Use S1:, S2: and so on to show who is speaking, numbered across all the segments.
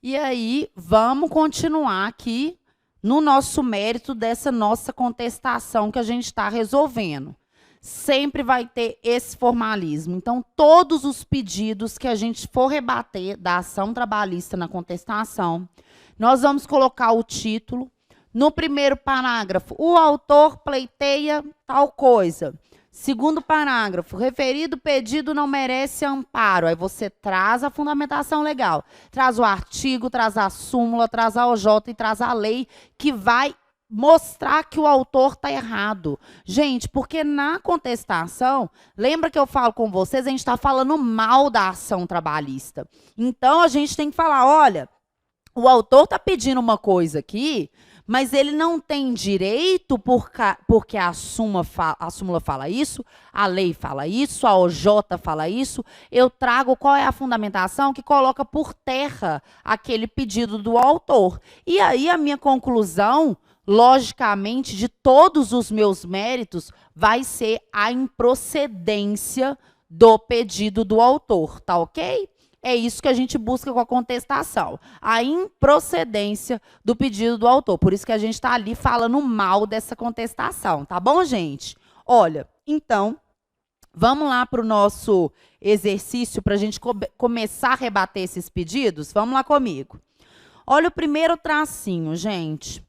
S1: E aí, vamos continuar aqui no nosso mérito dessa nossa contestação que a gente está resolvendo. Sempre vai ter esse formalismo. Então, todos os pedidos que a gente for rebater da ação trabalhista na contestação, nós vamos colocar o título. No primeiro parágrafo, o autor pleiteia tal coisa. Segundo parágrafo, referido pedido não merece amparo. Aí você traz a fundamentação legal, traz o artigo, traz a súmula, traz a OJ e traz a lei que vai mostrar que o autor está errado. Gente, porque na contestação, lembra que eu falo com vocês, a gente está falando mal da ação trabalhista. Então, a gente tem que falar, olha, o autor está pedindo uma coisa aqui, mas ele não tem direito porque a súmula fala isso, a lei fala isso, a OJ fala isso. Eu trago qual é a fundamentação que coloca por terra aquele pedido do autor. E aí a minha conclusão, logicamente, de todos os meus méritos, vai ser a improcedência do pedido do autor, tá ok? É isso que a gente busca com a contestação, a improcedência do pedido do autor. Por isso que a gente está ali falando mal dessa contestação, tá bom, gente? Olha, então, vamos lá para o nosso exercício para a gente começar a rebater esses pedidos? Vamos lá comigo. Olha o primeiro tracinho, gente.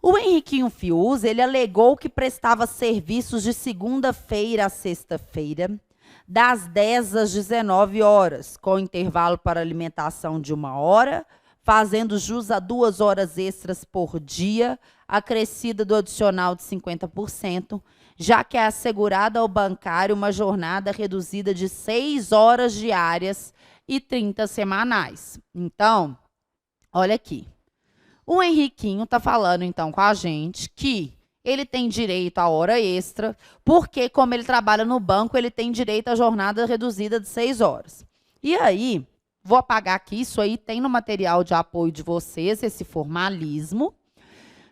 S1: O Henriquinho Fiuza, ele alegou que prestava serviços de segunda-feira a sexta-feira, das 10 às 19 horas, com intervalo para alimentação de 1 hora, fazendo jus a 2 horas extras por dia, acrescida do adicional de 50%, já que é assegurada ao bancário uma jornada reduzida de 6 horas diárias e 30 semanais. Então, olha aqui. O Henriquinho está falando, então, com a gente que ele tem direito à hora extra, porque, como ele trabalha no banco, ele tem direito à jornada reduzida de 6 horas. E aí, vou apagar aqui, isso aí tem no material de apoio de vocês, esse formalismo,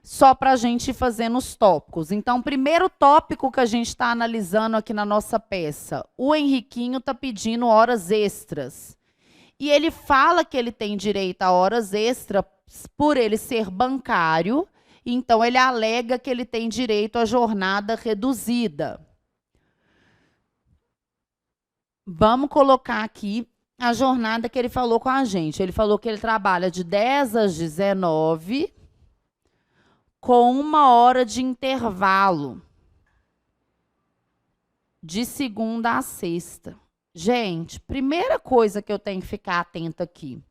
S1: só para a gente ir fazendo os tópicos. Então, primeiro tópico que a gente está analisando aqui na nossa peça, o Henriquinho está pedindo horas extras. E ele fala que ele tem direito a horas extras por ele ser bancário. Então, ele alega que ele tem direito à jornada reduzida. Vamos colocar aqui a jornada que ele falou com a gente. Ele falou que ele trabalha de 10 às 19, com 1 hora de intervalo, de segunda a sexta. Gente, primeira coisa que eu tenho que ficar atenta aqui.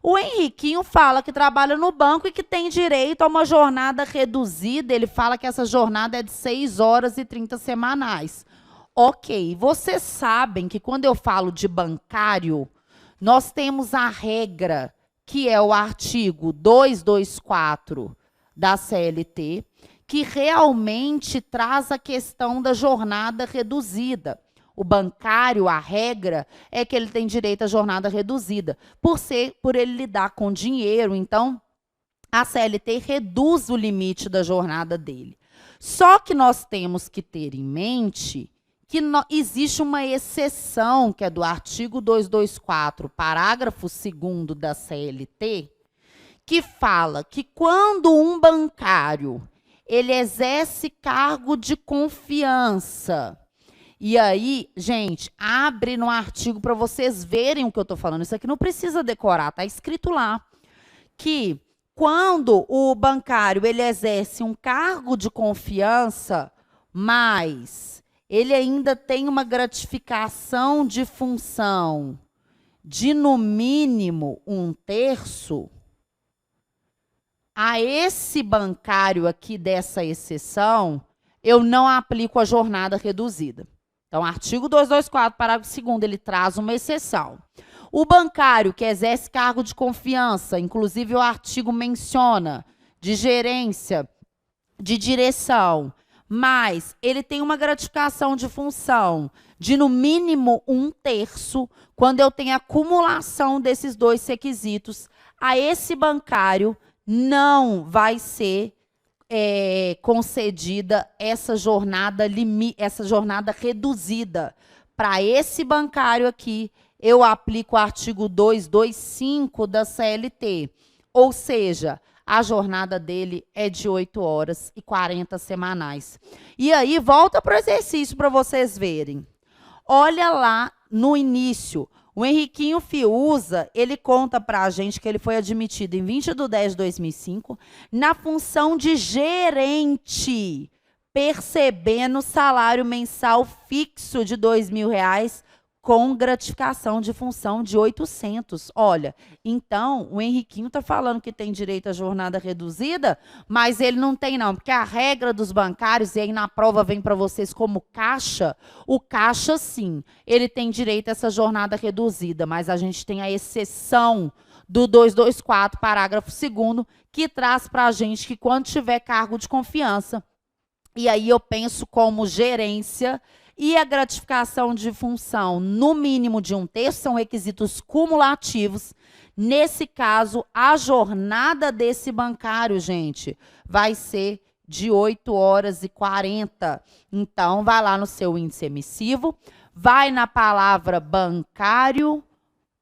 S1: O Henriquinho fala que trabalha no banco e que tem direito a uma jornada reduzida. Ele fala que essa jornada é de 6 horas e 30 semanais. Ok, vocês sabem que quando eu falo de bancário, nós temos a regra, que é o artigo 224 da CLT, que realmente traz a questão da jornada reduzida. O bancário, a regra, é que ele tem direito à jornada reduzida, por ele lidar com dinheiro. Então, a CLT reduz o limite da jornada dele. Só que nós temos que ter em mente que existe uma exceção, que é do artigo 224, parágrafo 2º da CLT, que fala que quando um bancário ele exerce cargo de confiança. E aí, gente, abre no artigo para vocês verem o que eu estou falando. Isso aqui não precisa decorar, está escrito lá. Que quando o bancário ele exerce um cargo de confiança, mas ele ainda tem uma gratificação de função de, no mínimo, 1/3, a esse bancário aqui dessa exceção, eu não aplico a jornada reduzida. Então, artigo 224, parágrafo 2º, ele traz uma exceção. O bancário que exerce cargo de confiança, inclusive o artigo menciona, de gerência, de direção, mas ele tem uma gratificação de função de, no mínimo, 1/3, quando eu tenho acumulação desses dois requisitos, a esse bancário não vai ser concedida essa jornada reduzida. Para esse bancário aqui, eu aplico o artigo 225 da CLT. Ou seja, a jornada dele é de 8 horas e 40 semanais. E aí, volta para o exercício para vocês verem. Olha lá no início, o Henriquinho Fiuza, ele conta para a gente que ele foi admitido em 20/10/2005 na função de gerente, percebendo salário mensal fixo de R$ 2.000 com gratificação de função de 800. Olha, então o Henriquinho está falando que tem direito à jornada reduzida, mas ele não tem não, porque a regra dos bancários, e aí na prova vem para vocês como caixa, o caixa sim, ele tem direito a essa jornada reduzida, mas a gente tem a exceção do 224, parágrafo 2º, que traz para a gente que quando tiver cargo de confiança, e aí eu penso como gerência, e a gratificação de função no mínimo de 1/3 são requisitos cumulativos. Nesse caso, a jornada desse bancário, gente, vai ser de 8 horas e 40. Então, vai lá no seu índice emissivo, vai na palavra bancário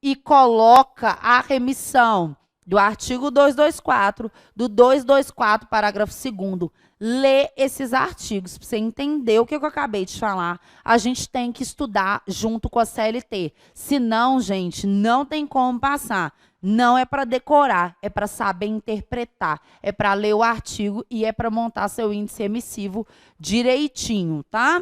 S1: e coloca a remissão do artigo 224, do 224, parágrafo 2º. Lê esses artigos para você entender o que eu acabei de falar. A gente tem que estudar junto com a CLT. Senão, gente, não tem como passar. Não é para decorar, é para saber interpretar, é para ler o artigo e é para montar seu índice emissivo direitinho, tá?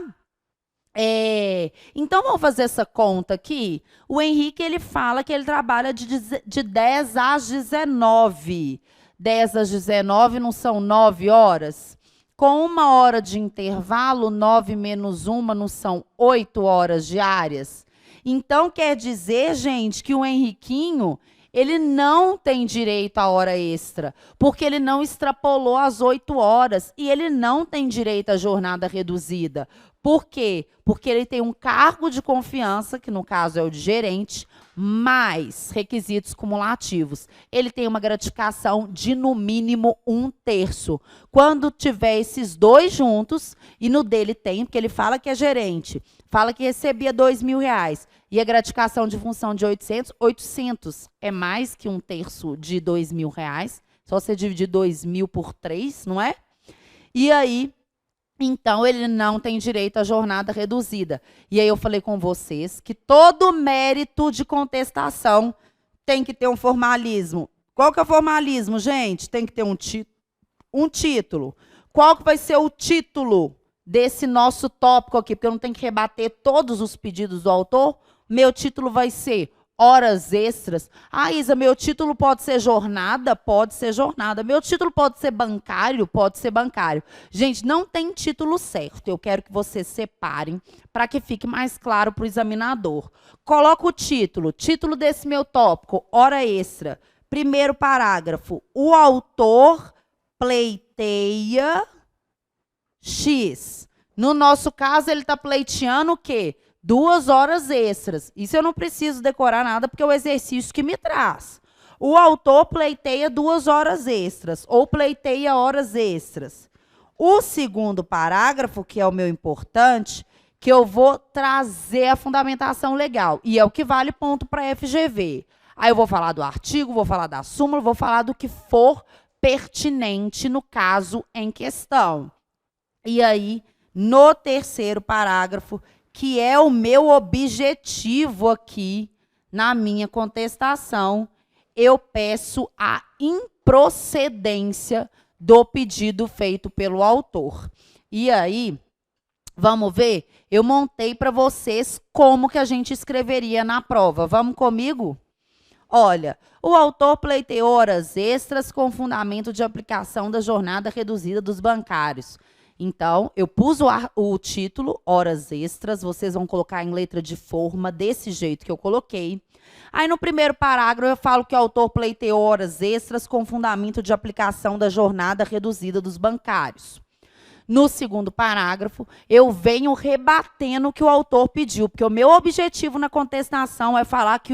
S1: Então, vamos fazer essa conta aqui. O Henrique, ele fala que ele trabalha de 10 às 19. 10 às 19 não são 9 horas? Com 1 hora de intervalo, 9 menos 1 não são 8 horas diárias? Então, quer dizer, gente, que o Henriquinho, ele não tem direito à hora extra, porque ele não extrapolou as 8 horas e ele não tem direito à jornada reduzida. Por quê? Porque ele tem um cargo de confiança, que no caso é o de gerente, mais requisitos cumulativos. Ele tem uma gratificação de, no mínimo, 1/3. Quando tiver esses dois juntos, e no dele tem, porque ele fala que é gerente, fala que recebia R$ 2.000, e a gratificação de função de 800 é mais que 1/3 de R$ 2.000, só você dividir 2.000 por 3, não é? E aí, então, ele não tem direito à jornada reduzida. E aí eu falei com vocês que todo mérito de contestação tem que ter um formalismo. Qual que é o formalismo, gente? Tem que ter um título. Qual que vai ser o título desse nosso tópico aqui? Porque eu não tenho que rebater todos os pedidos do autor. Meu título vai ser horas extras. Ah, Isa, meu título pode ser jornada? Pode ser jornada. Meu título pode ser bancário? Pode ser bancário. Gente, não tem título certo. Eu quero que vocês separem para que fique mais claro para o examinador. Coloca o título. Título desse meu tópico, hora extra. Primeiro parágrafo. O autor pleiteia X. No nosso caso, ele está pleiteando o quê? 2 horas extras. Isso eu não preciso decorar nada, porque é o exercício que me traz. O autor pleiteia 2 horas extras, ou pleiteia horas extras. O segundo parágrafo, que é o meu importante, que eu vou trazer a fundamentação legal, e é o que vale ponto para a FGV. Aí eu vou falar do artigo, vou falar da súmula, vou falar do que for pertinente no caso em questão. E aí, no terceiro parágrafo, que é o meu objetivo aqui na minha contestação, eu peço a improcedência do pedido feito pelo autor. E aí, vamos ver? Eu montei para vocês como que a gente escreveria na prova. Vamos comigo? Olha, o autor pleiteou horas extras com fundamento de aplicação da jornada reduzida dos bancários. Então, eu pus o título, horas extras, vocês vão colocar em letra de forma, desse jeito que eu coloquei. Aí, no primeiro parágrafo, eu falo que o autor pleiteou horas extras com fundamento de aplicação da jornada reduzida dos bancários. No segundo parágrafo, eu venho rebatendo o que o autor pediu, porque o meu objetivo na contestação é falar que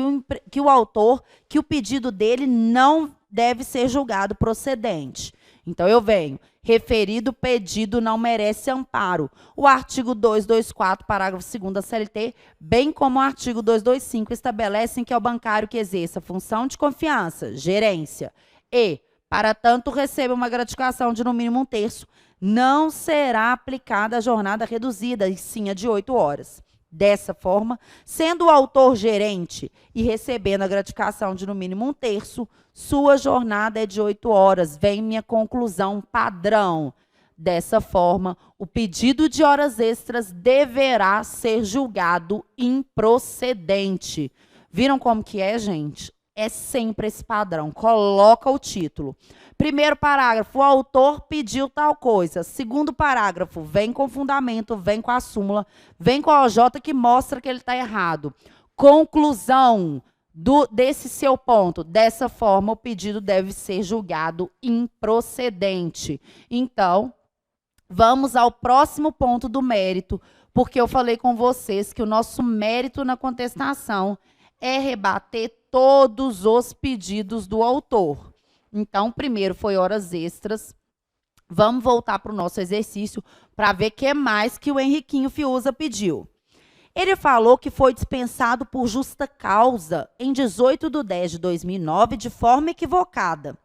S1: o pedido dele não deve ser julgado procedente. Então, eu venho, referido pedido não merece amparo. O artigo 224, parágrafo 2º da CLT, bem como o artigo 225, estabelecem que é o bancário que exerça função de confiança, gerência, e, para tanto, receba uma gratificação de no mínimo 1/3, não será aplicada a jornada reduzida, e sim a de 8 horas. Dessa forma, sendo o autor gerente e recebendo a gratificação de no mínimo 1/3, sua jornada é de 8 horas. Vem minha conclusão padrão. Dessa forma, o pedido de horas extras deverá ser julgado improcedente. Viram como que é, gente? É sempre esse padrão. Coloca o título. Primeiro parágrafo, o autor pediu tal coisa. Segundo parágrafo, vem com fundamento, vem com a súmula, vem com a OJ que mostra que ele está errado. Conclusão desse seu ponto. Dessa forma, o pedido deve ser julgado improcedente. Então, vamos ao próximo ponto do mérito, porque eu falei com vocês que o nosso mérito na contestação é rebater todos os pedidos do autor. Então, primeiro foi horas extras. Vamos voltar para o nosso exercício para ver o que mais que o Henriquinho Fiuza pediu. Ele falou que foi dispensado por justa causa em 18/10/2009 de forma equivocada,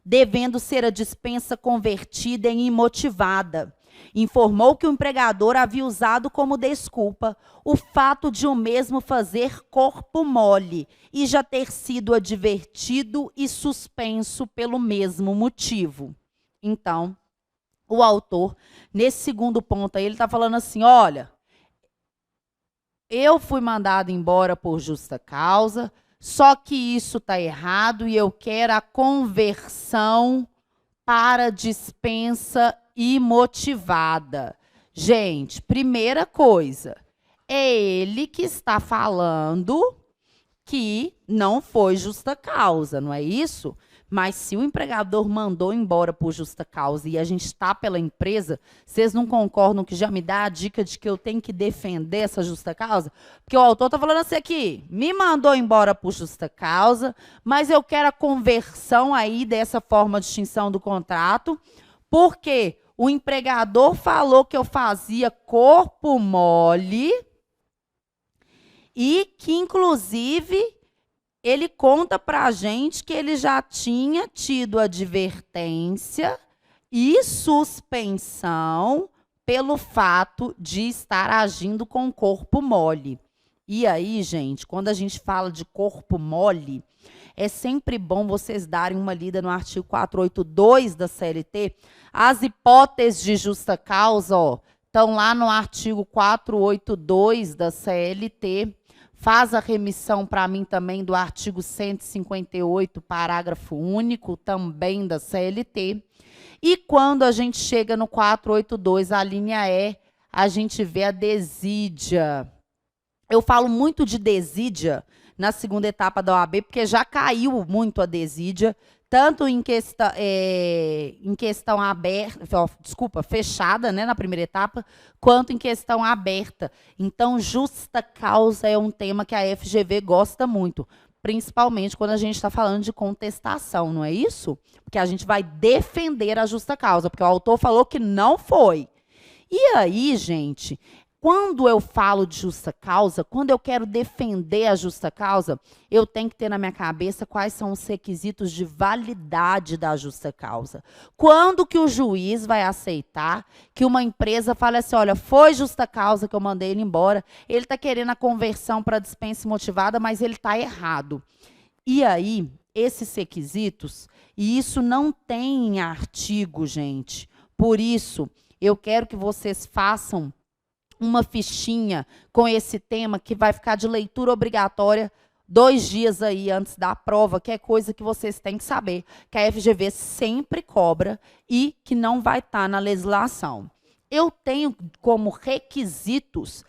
S1: devendo ser a dispensa convertida em imotivada. Informou que o empregador havia usado como desculpa o fato de o mesmo fazer corpo mole e já ter sido advertido e suspenso pelo mesmo motivo. Então, o autor, nesse segundo ponto aí, ele está falando assim, olha, eu fui mandado embora por justa causa, só que isso está errado e eu quero a conversão para dispensa imotivada. Gente, primeira coisa, é ele que está falando que não foi justa causa, não é isso? Mas se o empregador mandou embora por justa causa e a gente está pela empresa, vocês não concordam que já me dá a dica de que eu tenho que defender essa justa causa? Porque o autor está falando assim aqui, me mandou embora por justa causa, mas eu quero a conversão aí dessa forma de extinção do contrato, porque o empregador falou que eu fazia corpo mole e que, inclusive, ele conta para a gente que ele já tinha tido advertência e suspensão pelo fato de estar agindo com corpo mole. E aí, gente, quando a gente fala de corpo mole, é sempre bom vocês darem uma lida no artigo 482 da CLT. As hipóteses de justa causa, ó, estão lá no artigo 482 da CLT. Faz a remissão para mim também do artigo 158, parágrafo único, também da CLT. E quando a gente chega no 482, a linha E, a gente vê a desídia. Eu falo muito de desídia na segunda etapa da OAB, porque já caiu muito a desídia, tanto em questão aberta, desculpa, fechada, né, na primeira etapa, quanto em questão aberta. Então, justa causa é um tema que a FGV gosta muito, principalmente quando a gente está falando de contestação, não é isso? Porque a gente vai defender a justa causa, porque o autor falou que não foi. E aí, gente, quando eu falo de justa causa, quando eu quero defender a justa causa, eu tenho que ter na minha cabeça quais são os requisitos de validade da justa causa. Quando que o juiz vai aceitar que uma empresa fale assim, olha, foi justa causa que eu mandei ele embora, ele está querendo a conversão para dispensa motivada, mas ele está errado. E aí, esses requisitos, e isso não tem em artigo, gente, por isso, eu quero que vocês façam uma fichinha com esse tema que vai ficar de leitura obrigatória 2 dias aí antes da prova, que é coisa que vocês têm que saber, que a FGV sempre cobra e que não vai estar na legislação. Eu tenho como requisitos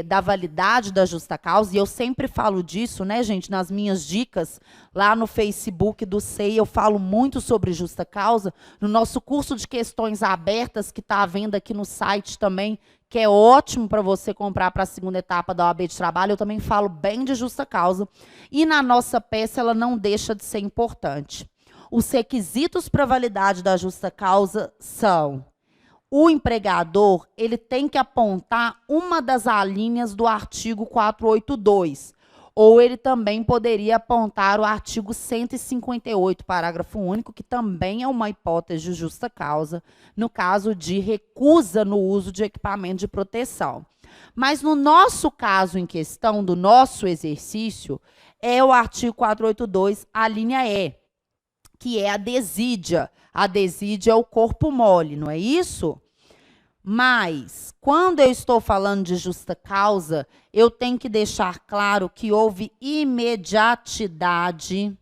S1: da validade da justa causa, e eu sempre falo disso, né, gente, nas minhas dicas, lá no Facebook do SEI, eu falo muito sobre justa causa, no nosso curso de questões abertas, que está à venda aqui no site também, que é ótimo para você comprar para a segunda etapa da OAB de trabalho, eu também falo bem de justa causa, e na nossa peça ela não deixa de ser importante. Os requisitos para validade da justa causa são: o empregador, ele tem que apontar uma das alíneas do artigo 482, ou ele também poderia apontar o artigo 158, parágrafo único, que também é uma hipótese de justa causa, no caso de recusa no uso de equipamento de proteção. Mas no nosso caso em questão, do nosso exercício, é o artigo 482, a linha E, que é a desídia. A desídia é o corpo mole, não é isso? Mas, quando eu estou falando de justa causa, eu tenho que deixar claro que houve imediatidade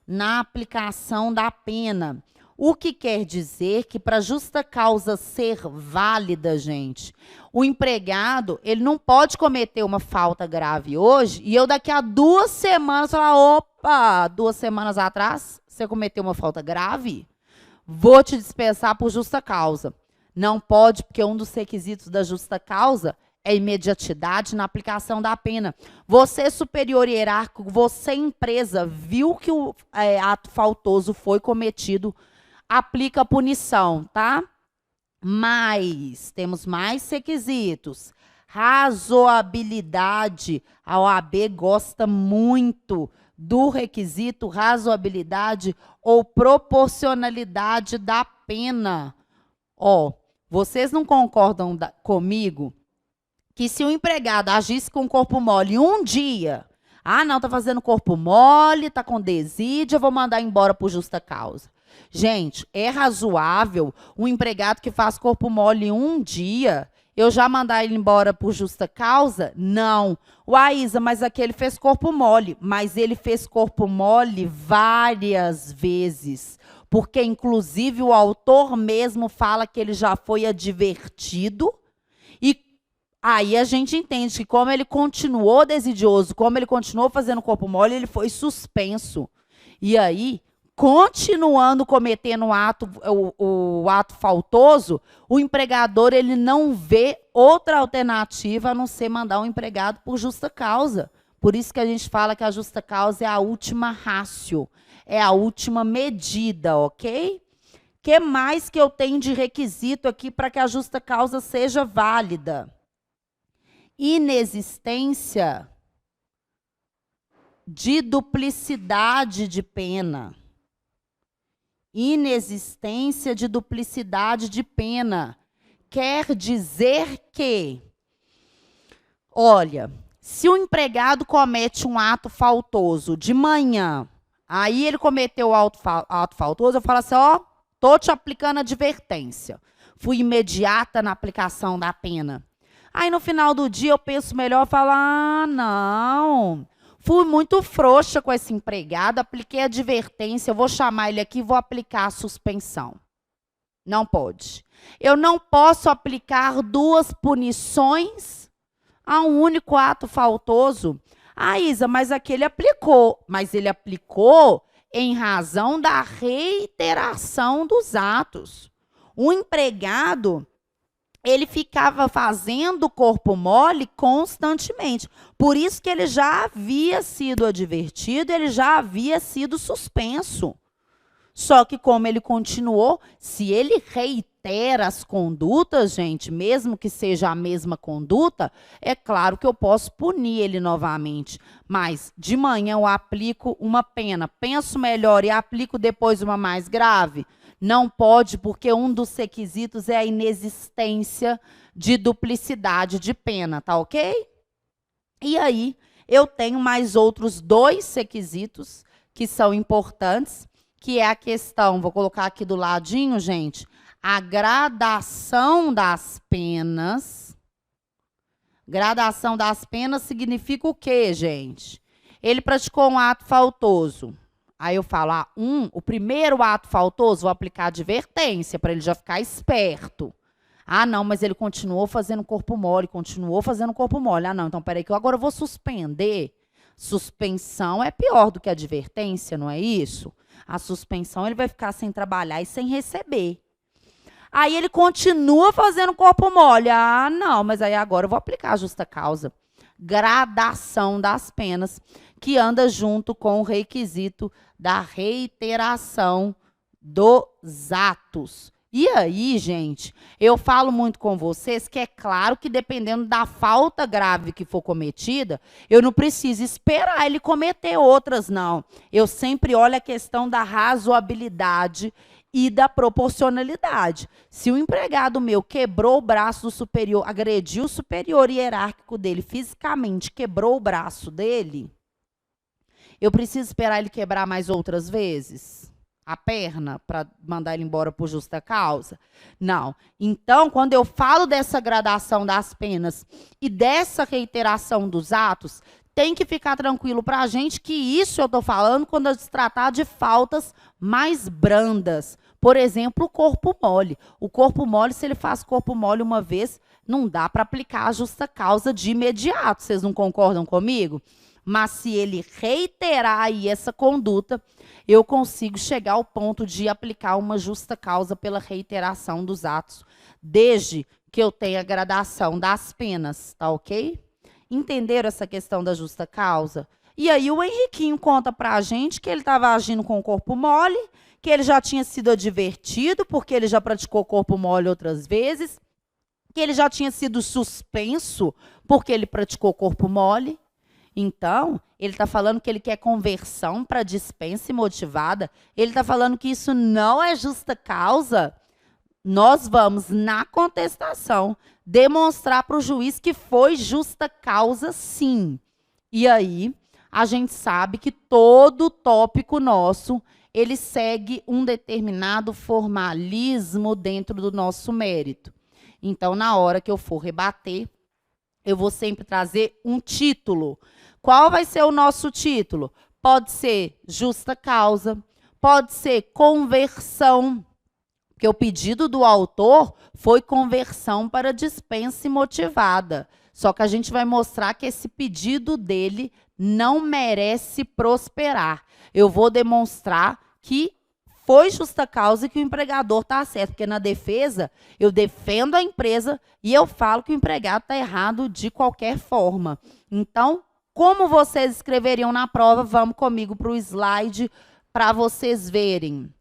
S1: na aplicação da pena. O que quer dizer que, para justa causa ser válida, gente, o empregado, ele não pode cometer uma falta grave hoje e eu daqui a 2 semanas falar: opa, 2 semanas atrás você cometeu uma falta grave? Vou te dispensar por justa causa. Não pode, porque um dos requisitos da justa causa é imediatidade na aplicação da pena. Você, superior hierárquico, você, empresa, viu que o ato faltoso foi cometido, aplica a punição, tá? Mas temos mais requisitos. Razoabilidade. A OAB gosta muito do requisito razoabilidade ou proporcionalidade da pena. Ó, vocês não concordam comigo que se o empregado agisse com corpo mole um dia, não, tá fazendo corpo mole, tá com desídia, vou mandar embora por justa causa. Gente, é razoável um empregado que faz corpo mole um dia, eu já mandar ele embora por justa causa? Não. Isa, mas aquele fez corpo mole. Mas ele fez corpo mole várias vezes. Porque, inclusive, o autor mesmo fala que ele já foi advertido. E aí a gente entende que, como ele continuou desidioso, como ele continuou fazendo corpo mole, ele foi suspenso. E aí, continuando cometendo o ato faltoso, o empregador, ele não vê outra alternativa a não ser mandar o empregado por justa causa. Por isso que a gente fala que a justa causa é a última ratio, é a última medida, ok? O que mais que eu tenho de requisito aqui para que a justa causa seja válida? Inexistência de duplicidade de pena. Inexistência de duplicidade de pena. Quer dizer que, olha, se o empregado comete um ato faltoso de manhã, aí ele cometeu o ato faltoso, eu falo assim, tô te aplicando advertência. Fui imediata na aplicação da pena. Aí no final do dia eu penso melhor e falo, não, fui muito frouxa com esse empregado, apliquei advertência, eu vou chamar ele aqui e vou aplicar a suspensão. Não pode. Eu não posso aplicar 2 punições a um único ato faltoso. Isa, mas aquele aplicou. Mas ele aplicou em razão da reiteração dos atos. O empregado, ele ficava fazendo corpo mole constantemente. Por isso que ele já havia sido advertido, ele já havia sido suspenso. Só que como ele continuou, se ele reitera as condutas, gente, mesmo que seja a mesma conduta, é claro que eu posso punir ele novamente. Mas de manhã eu aplico uma pena, penso melhor e aplico depois uma mais grave? Não pode, porque um dos requisitos é a inexistência de duplicidade de pena, tá ok? E aí, eu tenho mais outros 2 requisitos que são importantes, que é a questão, vou colocar aqui do ladinho, gente, a gradação das penas. Gradação das penas significa o quê, gente? Ele praticou um ato faltoso. Aí eu falo, o primeiro ato faltoso, vou aplicar advertência para ele já ficar esperto. Não, mas ele continuou fazendo corpo mole, continuou fazendo corpo mole. Não, então peraí que agora eu vou suspender. Suspensão é pior do que advertência, não é isso? A suspensão, ele vai ficar sem trabalhar e sem receber. Aí ele continua fazendo corpo mole. Não, mas aí agora eu vou aplicar a justa causa. Gradação das penas, que anda junto com o requisito da reiteração dos atos. E aí, gente, eu falo muito com vocês que é claro que dependendo da falta grave que for cometida, eu não preciso esperar ele cometer outras, não. Eu sempre olho a questão da razoabilidade e da proporcionalidade. Se o empregado meu quebrou o braço do superior, agrediu o superior hierárquico dele fisicamente, quebrou o braço dele, eu preciso esperar ele quebrar mais outras vezes? A perna para mandar ele embora por justa causa? Não. Então, quando eu falo dessa gradação das penas e dessa reiteração dos atos, tem que ficar tranquilo para a gente que isso eu estou falando quando se tratar de faltas mais brandas. Por exemplo, o corpo mole. O corpo mole, se ele faz corpo mole uma vez, não dá para aplicar a justa causa de imediato. Vocês não concordam comigo? Mas se ele reiterar aí essa conduta, eu consigo chegar ao ponto de aplicar uma justa causa pela reiteração dos atos, desde que eu tenha gradação das penas, tá ok? Entenderam essa questão da justa causa? E aí o Henriquinho conta pra gente que ele estava agindo com o corpo mole, que ele já tinha sido advertido, porque ele já praticou corpo mole outras vezes, que ele já tinha sido suspenso, porque ele praticou corpo mole. Então, ele está falando que ele quer conversão para dispensa imotivada. Ele está falando que isso não é justa causa. Nós vamos, na contestação, demonstrar para o juiz que foi justa causa, sim. E aí, a gente sabe que todo tópico nosso, ele segue um determinado formalismo dentro do nosso mérito. Então, na hora que eu for rebater, eu vou sempre trazer um título. Qual vai ser o nosso título? Pode ser justa causa, pode ser conversão, porque o pedido do autor foi conversão para dispensa imotivada. Só que a gente vai mostrar que esse pedido dele não merece prosperar. Eu vou demonstrar que foi justa causa e que o empregador está certo, porque na defesa eu defendo a empresa e eu falo que o empregado está errado de qualquer forma. Então, como vocês escreveriam na prova? Vamos comigo para o slide para vocês verem.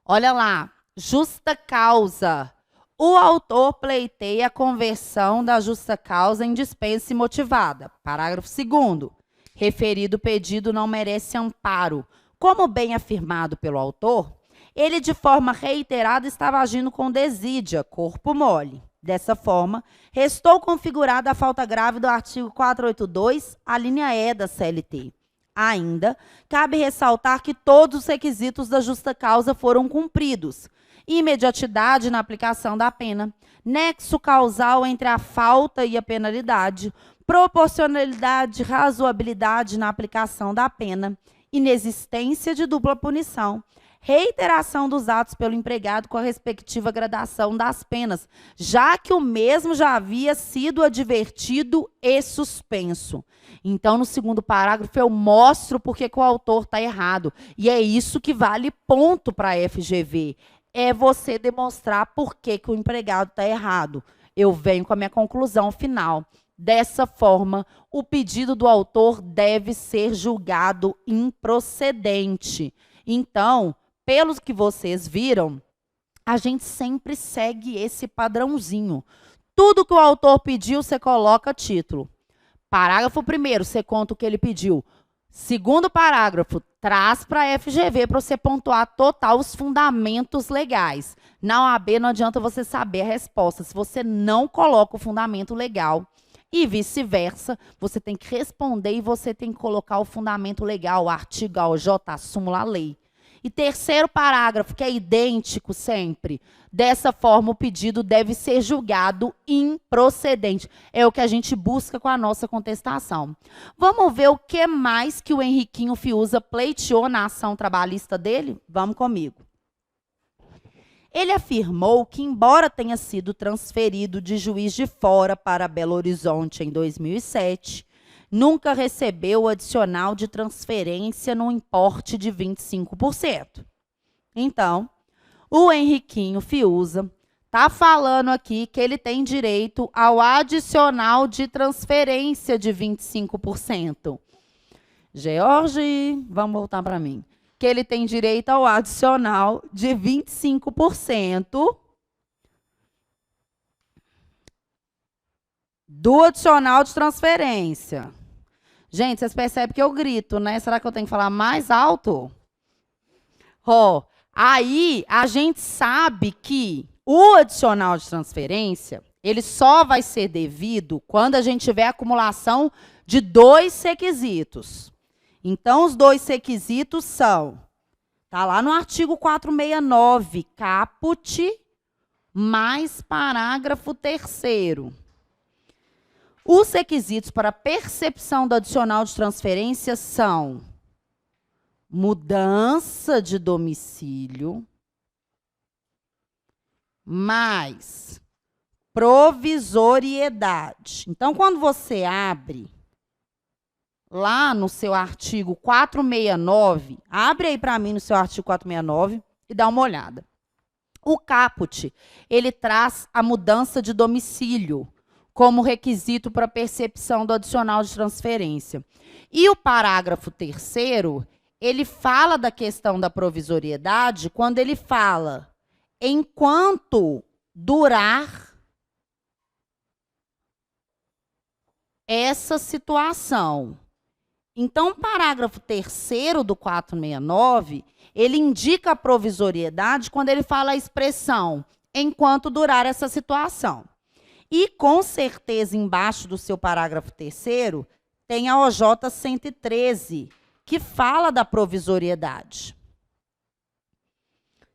S1: Olha lá, justa causa. O autor pleiteia a conversão da justa causa em dispensa imotivada. Parágrafo 2º. Referido pedido não merece amparo. Como bem afirmado pelo autor, ele de forma reiterada estava agindo com desídia, corpo mole. Dessa forma, restou configurada a falta grave do artigo 482, a linha E da CLT. Ainda, cabe ressaltar que todos os requisitos da justa causa foram cumpridos. Imediatidade na aplicação da pena, nexo causal entre a falta e a penalidade, proporcionalidade e razoabilidade na aplicação da pena, inexistência de dupla punição, reiteração dos atos pelo empregado com a respectiva gradação das penas, já que o mesmo já havia sido advertido e suspenso. Então, no segundo parágrafo, eu mostro porque que o autor está errado. E é isso que vale ponto para a FGV. É você demonstrar por que que o empregado está errado. Eu venho com a minha conclusão final. Dessa forma, o pedido do autor deve ser julgado improcedente. Então, pelos que vocês viram, a gente sempre segue esse padrãozinho. Tudo que o autor pediu, você coloca título. Parágrafo 1º, você conta o que ele pediu. Segundo parágrafo, traz para a FGV para você pontuar total os fundamentos legais. Na OAB não adianta você saber a resposta. Se você não coloca o fundamento legal e vice-versa, você tem que responder e você tem que colocar o fundamento legal, o artigo, a OJ, a súmula, a lei. E terceiro parágrafo, que é idêntico sempre. Dessa forma, o pedido deve ser julgado improcedente. É o que a gente busca com a nossa contestação. Vamos ver o que mais que o Henriquinho Fiuza pleiteou na ação trabalhista dele? Vamos comigo. Ele afirmou que, embora tenha sido transferido de Juiz de Fora para Belo Horizonte em 2007, nunca recebeu o adicional de transferência no importe de 25%. Então, o Henriquinho Fiuza Tá falando aqui que ele tem direito ao adicional de transferência de 25%. George, vamos voltar para mim. Que ele tem direito ao adicional de 25% do adicional de transferência. Gente, vocês percebem que eu grito, né? Será que eu tenho que falar mais alto? Ó, aí a gente sabe que o adicional de transferência, ele só vai ser devido quando a gente tiver acumulação de 2 requisitos. Então, os 2 requisitos são, tá lá no artigo 469, caput mais parágrafo 3º. Os requisitos para percepção do adicional de transferência são mudança de domicílio, mais provisoriedade. Então, quando você abre lá no seu artigo 469, abre aí para mim no seu artigo 469 e dá uma olhada. O caput, ele traz a mudança de domicílio como requisito para percepção do adicional de transferência. E o parágrafo 3º, ele fala da questão da provisoriedade quando ele fala enquanto durar essa situação. Então, o parágrafo 3º do 469, ele indica a provisoriedade quando ele fala a expressão enquanto durar essa situação. E, com certeza, embaixo do seu parágrafo 3º, tem a OJ 113, que fala da provisoriedade.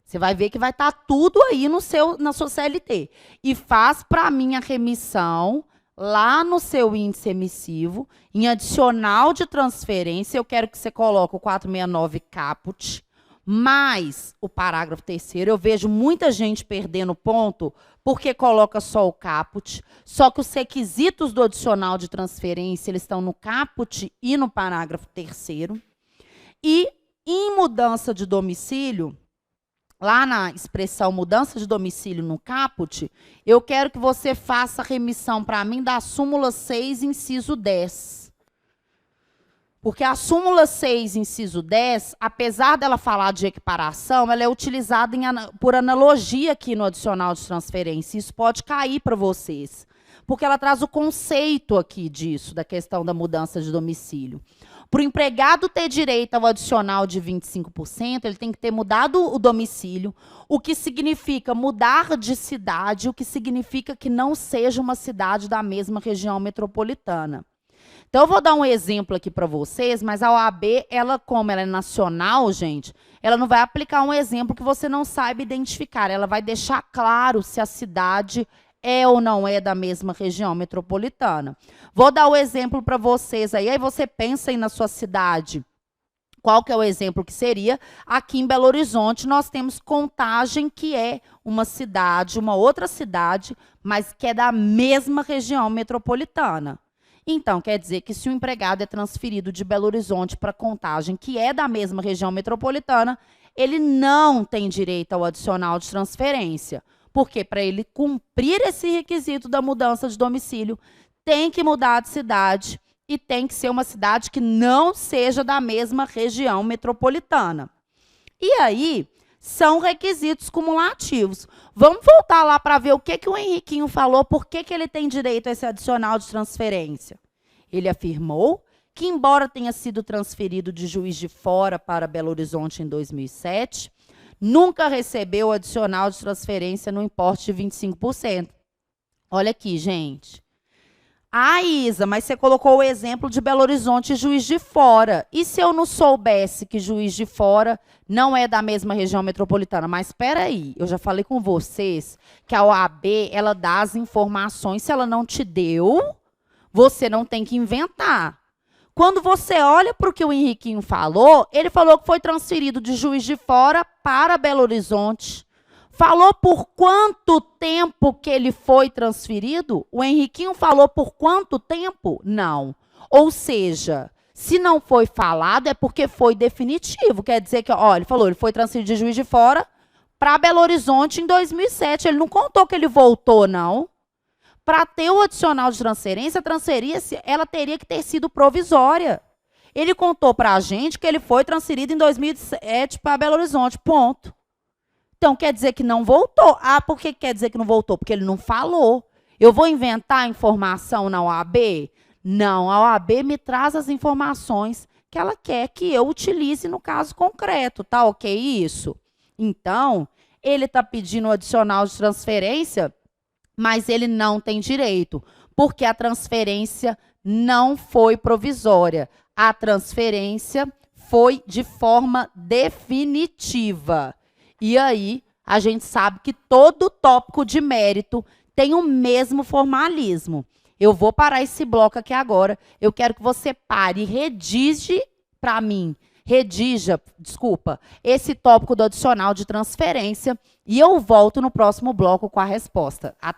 S1: Você vai ver que vai estar tudo aí na sua CLT. E faz para mim a remissão lá no seu índice emissivo, em adicional de transferência, eu quero que você coloque o 469 caput, mais o parágrafo 3º. Eu vejo muita gente perdendo ponto porque coloca só o caput, só que os requisitos do adicional de transferência, eles estão no caput e no parágrafo 3º. E em mudança de domicílio, lá na expressão mudança de domicílio no caput, eu quero que você faça a remissão para mim da súmula 6, inciso 10. Porque a súmula 6, inciso 10, apesar dela falar de equiparação, ela é utilizada por analogia aqui no adicional de transferência. Isso pode cair para vocês, porque ela traz o conceito aqui disso, da questão da mudança de domicílio. Para o empregado ter direito ao adicional de 25%, ele tem que ter mudado o domicílio, o que significa mudar de cidade, o que significa que não seja uma cidade da mesma região metropolitana. Então, eu vou dar um exemplo aqui para vocês, mas a OAB, como ela é nacional, gente, ela não vai aplicar um exemplo que você não saiba identificar. Ela vai deixar claro se a cidade é ou não é da mesma região metropolitana. Vou dar o exemplo para vocês aí você pensa aí na sua cidade. Qual que é o exemplo que seria? Aqui em Belo Horizonte, nós temos Contagem, que é uma cidade, uma outra cidade, mas que é da mesma região metropolitana. Então, quer dizer que se o empregado é transferido de Belo Horizonte para Contagem, que é da mesma região metropolitana, ele não tem direito ao adicional de transferência. Porque para ele cumprir esse requisito da mudança de domicílio, tem que mudar de cidade e tem que ser uma cidade que não seja da mesma região metropolitana. E aí, são requisitos cumulativos. Vamos voltar lá para ver o que o Henriquinho falou, por que ele tem direito a esse adicional de transferência. Ele afirmou que, embora tenha sido transferido de Juiz de Fora para Belo Horizonte em 2007, nunca recebeu adicional de transferência no importe de 25%. Olha aqui, gente. Ah, Isa, mas você colocou o exemplo de Belo Horizonte e Juiz de Fora. E se eu não soubesse que Juiz de Fora não é da mesma região metropolitana? Mas espera aí, eu já falei com vocês que a OAB, ela dá as informações. Se ela não te deu, você não tem que inventar. Quando você olha para o que o Henriquinho falou, ele falou que foi transferido de Juiz de Fora para Belo Horizonte. Falou por quanto tempo que ele foi transferido? O Henriquinho falou por quanto tempo? Não. Ou seja, se não foi falado é porque foi definitivo. Quer dizer que, ó, ele falou, ele foi transferido de Juiz de Fora para Belo Horizonte em 2007. Ele não contou que ele voltou, não. Para ter o adicional de transferência, ela teria que ter sido provisória. Ele contou para a gente que ele foi transferido em 2007 para Belo Horizonte, ponto. Então, quer dizer que não voltou. Ah, por que quer dizer que não voltou? Porque ele não falou. Eu vou inventar informação na OAB? Não, a OAB me traz as informações que ela quer que eu utilize no caso concreto, tá ok isso? Então, ele está pedindo o adicional de transferência, mas ele não tem direito, porque a transferência não foi provisória. A transferência foi de forma definitiva. E aí, a gente sabe que todo tópico de mérito tem o mesmo formalismo. Eu vou parar esse bloco aqui agora. Eu quero que você pare e redija para mim. Esse tópico do adicional de transferência. E eu volto no próximo bloco com a resposta.